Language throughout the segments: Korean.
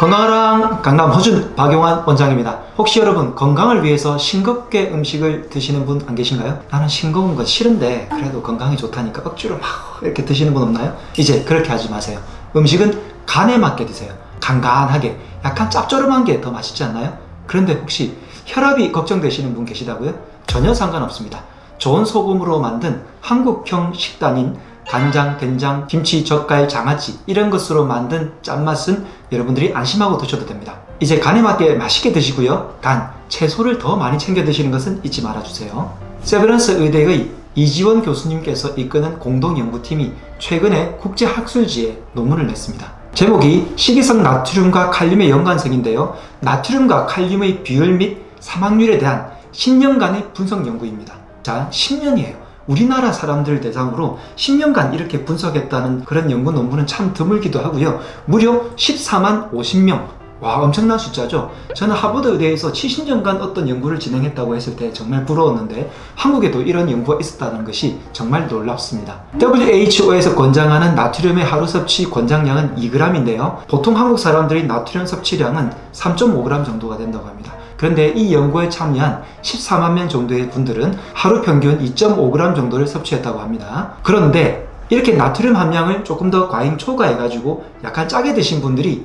건강하랑 강남 허준 박용환 원장입니다. 혹시 여러분 건강을 위해서 싱겁게 음식을 드시는 분 안 계신가요? 나는 싱거운 건 싫은데 그래도 건강에 좋다니까 억지로 막 이렇게 드시는 분 없나요? 이제 그렇게 하지 마세요. 음식은 간에 맞게 드세요. 간간하게, 약간 짭조름한 게 더 맛있지 않나요? 그런데 혹시 혈압이 걱정되시는 분 계시다고요? 전혀 상관없습니다. 좋은 소금으로 만든 한국형 식단인 간장, 된장, 김치, 젓갈, 장아찌 이런 것으로 만든 짠맛은 여러분들이 안심하고 드셔도 됩니다. 이제 간에 맞게 맛있게 드시고요. 단, 채소를 더 많이 챙겨 드시는 것은 잊지 말아주세요. 세브란스 의대의 이지원 교수님께서 이끄는 공동연구팀이 최근에 국제학술지에 논문을 냈습니다. 제목이 식이성 나트륨과 칼륨의 연관성인데요. 나트륨과 칼륨의 비율 및 사망률에 대한 10년간의 분석 연구입니다. 자, 10년이에요. 우리나라 사람들 대상으로 10년간 이렇게 분석했다는 그런 연구 논문은 참 드물기도 하고요. 무려 14만 50명. 와, 엄청난 숫자죠. 저는 하버드 의대에서 70년간 어떤 연구를 진행했다고 했을 때 정말 부러웠는데 한국에도 이런 연구가 있었다는 것이 정말 놀랍습니다. WHO에서 권장하는 나트륨의 하루 섭취 권장량은 2g인데요. 보통 한국 사람들의 나트륨 섭취량은 3.5g 정도가 된다고 합니다. 그런데 이 연구에 참여한 14만 명 정도의 분들은 하루 평균 2.5g 정도를 섭취했다고 합니다. 그런데 이렇게 나트륨 함량을 조금 더 과잉 초과해가지고 약간 짜게 드신 분들이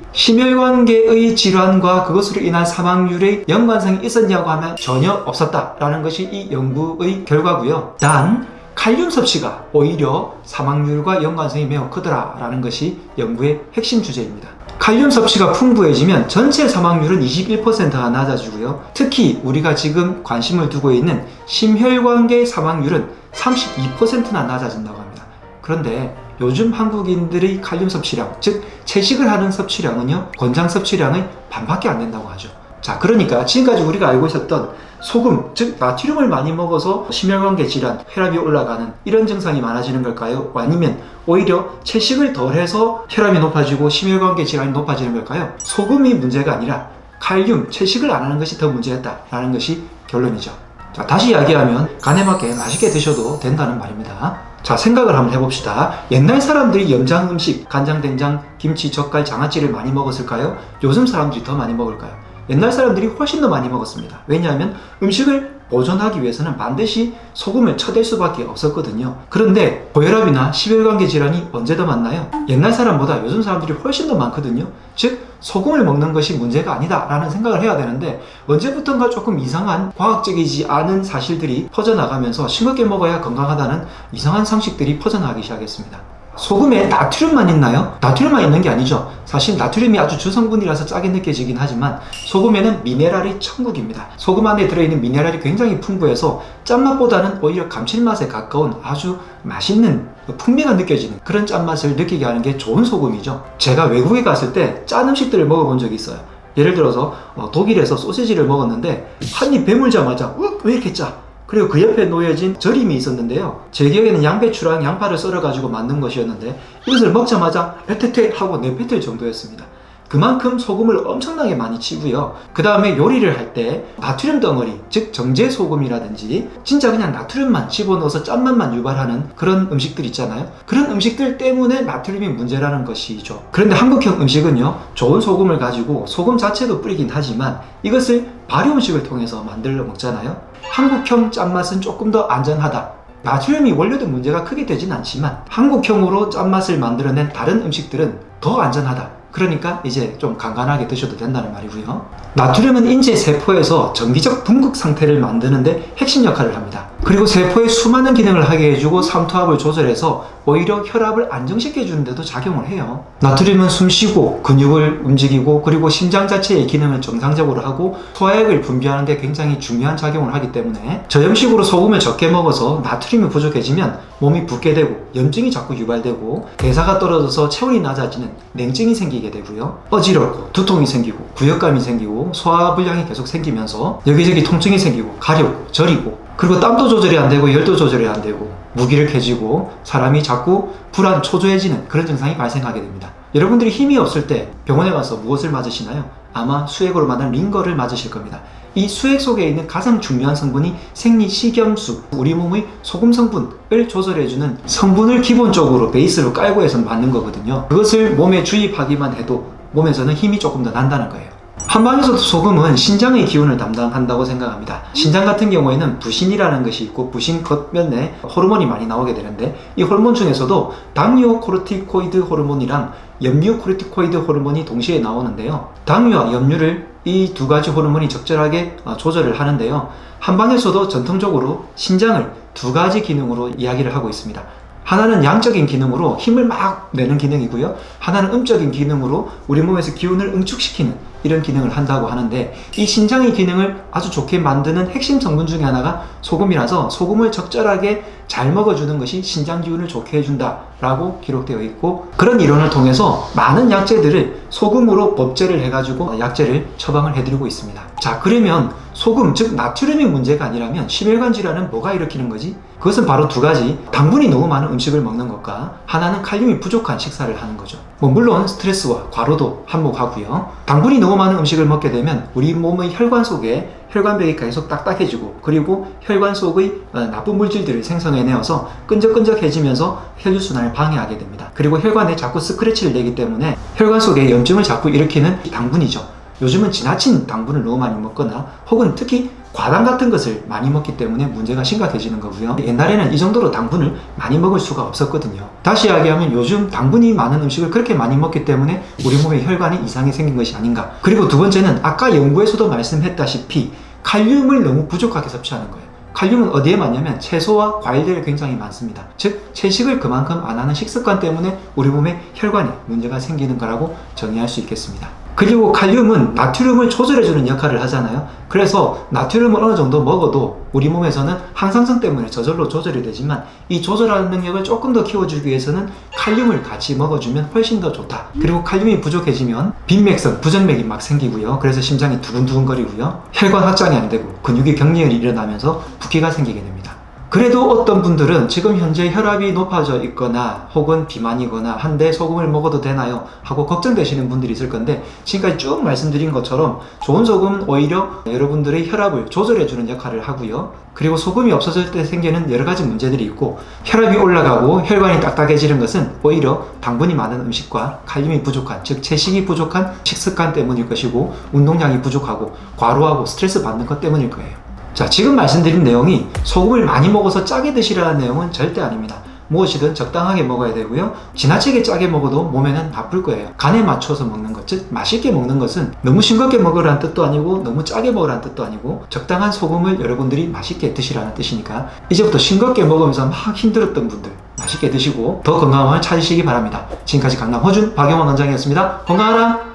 심혈관계의 질환과 그것으로 인한 사망률의 연관성이 있었냐고 하면 전혀 없었다라는 것이 이 연구의 결과고요. 단 칼륨 섭취가 오히려 사망률과 연관성이 매우 크더라라는 것이 연구의 핵심 주제입니다. 칼륨 섭취가 풍부해지면 전체 사망률은 21%가 낮아지고요. 특히 우리가 지금 관심을 두고 있는 심혈관계 사망률은 32%나 낮아진다고 합니다. 그런데 요즘 한국인들의 칼륨 섭취량, 즉 채식을 하는 섭취량은요, 권장 섭취량의 반밖에 안 된다고 하죠. 자, 그러니까 지금까지 우리가 알고 있었던 소금, 즉 나트륨을 많이 먹어서 심혈관계 질환, 혈압이 올라가는 이런 증상이 많아지는 걸까요? 아니면 오히려 채식을 덜해서 혈압이 높아지고 심혈관계 질환이 높아지는 걸까요? 소금이 문제가 아니라 칼륨, 채식을 안 하는 것이 더 문제였다라는 것이 결론이죠. 자, 다시 이야기하면 간에 맞게 맛있게 드셔도 된다는 말입니다. 자, 생각을 한번 해봅시다. 옛날 사람들이 염장 음식, 간장, 된장, 김치, 젓갈, 장아찌를 많이 먹었을까요? 요즘 사람들이 더 많이 먹을까요? 옛날 사람들이 훨씬 더 많이 먹었습니다. 왜냐하면 음식을 보존하기 위해서는 반드시 소금을 쳐댈 수밖에 없었거든요. 그런데 고혈압이나 심혈관계 질환이 언제 더 많나요? 옛날 사람보다 요즘 사람들이 훨씬 더 많거든요. 즉 소금을 먹는 것이 문제가 아니다 라는 생각을 해야 되는데 언제부턴가 조금 이상한 과학적이지 않은 사실들이 퍼져나가면서 싱겁게 먹어야 건강하다는 이상한 상식들이 퍼져나가기 시작했습니다. 소금에 나트륨만 있나요? 나트륨만 있는 게 아니죠. 사실 나트륨이 아주 주성분이라서 짜게 느껴지긴 하지만 소금에는 미네랄이 천국입니다. 소금 안에 들어있는 미네랄이 굉장히 풍부해서 짠맛보다는 오히려 감칠맛에 가까운 아주 맛있는 풍미가 느껴지는 그런 짠맛을 느끼게 하는 게 좋은 소금이죠. 제가 외국에 갔을 때 짠 음식들을 먹어본 적이 있어요. 예를 들어서 독일에서 소시지를 먹었는데 한 입 베물자마자 왜 이렇게 짜? 그리고 그 옆에 놓여진 절임이 있었는데요. 제 기억에는 양배추랑 양파를 썰어가지고 만든 것이었는데 이것을 먹자마자 에테테 하고 내뱉을 정도였습니다. 그만큼 소금을 엄청나게 많이 치고요. 그 다음에 요리를 할 때 나트륨 덩어리, 즉 정제 소금이라든지 진짜 그냥 나트륨만 집어넣어서 짠맛만 유발하는 그런 음식들 있잖아요. 그런 음식들 때문에 나트륨이 문제라는 것이죠. 그런데 한국형 음식은요, 좋은 소금을 가지고 소금 자체도 뿌리긴 하지만 이것을 발효 음식을 통해서 만들어 먹잖아요. 한국형 짠맛은 조금 더 안전하다. 나트륨이 원료도 문제가 크게 되진 않지만 한국형으로 짠맛을 만들어낸 다른 음식들은 더 안전하다. 그러니까 이제 좀 간간하게 드셔도 된다는 말이고요. 나트륨은 인체 세포에서 정기적 분극 상태를 만드는데 핵심 역할을 합니다. 그리고 세포의 수많은 기능을 하게 해주고 삼투압을 조절해서 오히려 혈압을 안정시켜 주는데도 작용을 해요. 나트륨은 숨쉬고 근육을 움직이고 그리고 심장 자체의 기능을 정상적으로 하고 소화액을 분비하는 데 굉장히 중요한 작용을 하기 때문에 저염식으로 소금을 적게 먹어서 나트륨이 부족해지면 몸이 붓게 되고 염증이 자꾸 유발되고 대사가 떨어져서 체온이 낮아지는 냉증이 생기게 되고요. 어지럽고 두통이 생기고 구역감이 생기고 소화불량이 계속 생기면서 여기저기 통증이 생기고 가렵고 저리고 그리고 땀도 조절이 안 되고 열도 조절이 안 되고 무기력해지고 사람이 자꾸 불안, 초조해지는 그런 증상이 발생하게 됩니다. 여러분들이 힘이 없을 때 병원에 가서 무엇을 맞으시나요? 아마 수액으로 만든 링거를 맞으실 겁니다. 이 수액 속에 있는 가장 중요한 성분이 생리식염수, 우리 몸의 소금 성분을 조절해주는 성분을 기본적으로 베이스로 깔고 해서 맞는 거거든요. 그것을 몸에 주입하기만 해도 몸에서는 힘이 조금 더 난다는 거예요. 한방에서도 소금은 신장의 기운을 담당한다고 생각합니다. 신장 같은 경우에는 부신이라는 것이 있고 부신 겉면에 호르몬이 많이 나오게 되는데 이 호르몬 중에서도 당뇨 코르티코이드 호르몬이랑 염류 코르티코이드 호르몬이 동시에 나오는데요. 당뇨와 염류를 이 두 가지 호르몬이 적절하게 조절을 하는데요. 한방에서도 전통적으로 신장을 두 가지 기능으로 이야기를 하고 있습니다. 하나는 양적인 기능으로 힘을 막 내는 기능이고요. 하나는 음적인 기능으로 우리 몸에서 기운을 응축시키는 이런 기능을 한다고 하는데 이 신장의 기능을 아주 좋게 만드는 핵심 성분 중에 하나가 소금이라서 소금을 적절하게 잘 먹어주는 것이 신장 기운을 좋게 해준다 라고 기록되어 있고 그런 이론을 통해서 많은 약재들을 소금으로 법제를 해가지고 약재를 처방을 해드리고 있습니다. 자, 그러면 소금 즉 나트륨이 문제가 아니라면 심혈관 질환은 뭐가 일으키는 거지? 그것은 바로 두 가지, 당분이 너무 많은 음식을 먹는 것과 하나는 칼륨이 부족한 식사를 하는 거죠. 물론 스트레스와 과로도 한몫하고요. 당분이 너무 많은 음식을 먹게 되면 우리 몸의 혈관 속에 혈관벽이 계속 딱딱해지고 그리고 혈관 속의 나쁜 물질들을 생성해내어서 끈적끈적해지면서 혈류순환을 방해하게 됩니다. 그리고 혈관에 자꾸 스크래치를 내기 때문에 혈관 속에 염증을 자꾸 일으키는 당분이죠. 요즘은 지나친 당분을 너무 많이 먹거나 혹은 특히 과당 같은 것을 많이 먹기 때문에 문제가 심각해지는 거고요. 옛날에는 이 정도로 당분을 많이 먹을 수가 없었거든요. 다시 이야기하면 요즘 당분이 많은 음식을 그렇게 많이 먹기 때문에 우리 몸에 혈관에 이상이 생긴 것이 아닌가. 그리고 두 번째는 아까 연구에서도 말씀했다시피 칼륨을 너무 부족하게 섭취하는 거예요. 칼륨은 어디에 많냐면 채소와 과일들에 굉장히 많습니다. 즉 채식을 그만큼 안 하는 식습관 때문에 우리 몸에 혈관에 문제가 생기는 거라고 정의할 수 있겠습니다. 그리고 칼륨은 나트륨을 조절해주는 역할을 하잖아요. 그래서 나트륨을 어느 정도 먹어도 우리 몸에서는 항상성 때문에 저절로 조절이 되지만 이 조절하는 능력을 조금 더 키워주기 위해서는 칼륨을 같이 먹어주면 훨씬 더 좋다. 그리고 칼륨이 부족해지면 빈맥성, 부정맥이 막 생기고요. 그래서 심장이 두근두근거리고요. 혈관 확장이 안 되고 근육의 경련이 일어나면서 붓기가 생기게 됩니다. 그래도 어떤 분들은 지금 현재 혈압이 높아져 있거나 혹은 비만이거나 한데 소금을 먹어도 되나요? 하고 걱정되시는 분들이 있을 건데 지금까지 쭉 말씀드린 것처럼 좋은 소금은 오히려 여러분들의 혈압을 조절해주는 역할을 하고요. 그리고 소금이 없어질 때 생기는 여러 가지 문제들이 있고 혈압이 올라가고 혈관이 딱딱해지는 것은 오히려 당분이 많은 음식과 칼륨이 부족한 즉 채식이 부족한 식습관 때문일 것이고 운동량이 부족하고 과로하고 스트레스 받는 것 때문일 거예요. 자, 지금 말씀드린 내용이 소금을 많이 먹어서 짜게 드시라는 내용은 절대 아닙니다. 무엇이든 적당하게 먹어야 되고요. 지나치게 짜게 먹어도 몸에는 나쁠 거예요. 간에 맞춰서 먹는 것, 즉 맛있게 먹는 것은 너무 싱겁게 먹으라는 뜻도 아니고 너무 짜게 먹으라는 뜻도 아니고 적당한 소금을 여러분들이 맛있게 드시라는 뜻이니까 이제부터 싱겁게 먹으면서 막 힘들었던 분들 맛있게 드시고 더 건강함을 찾으시기 바랍니다. 지금까지 강남 허준 박영원 원장이었습니다. 건강하라!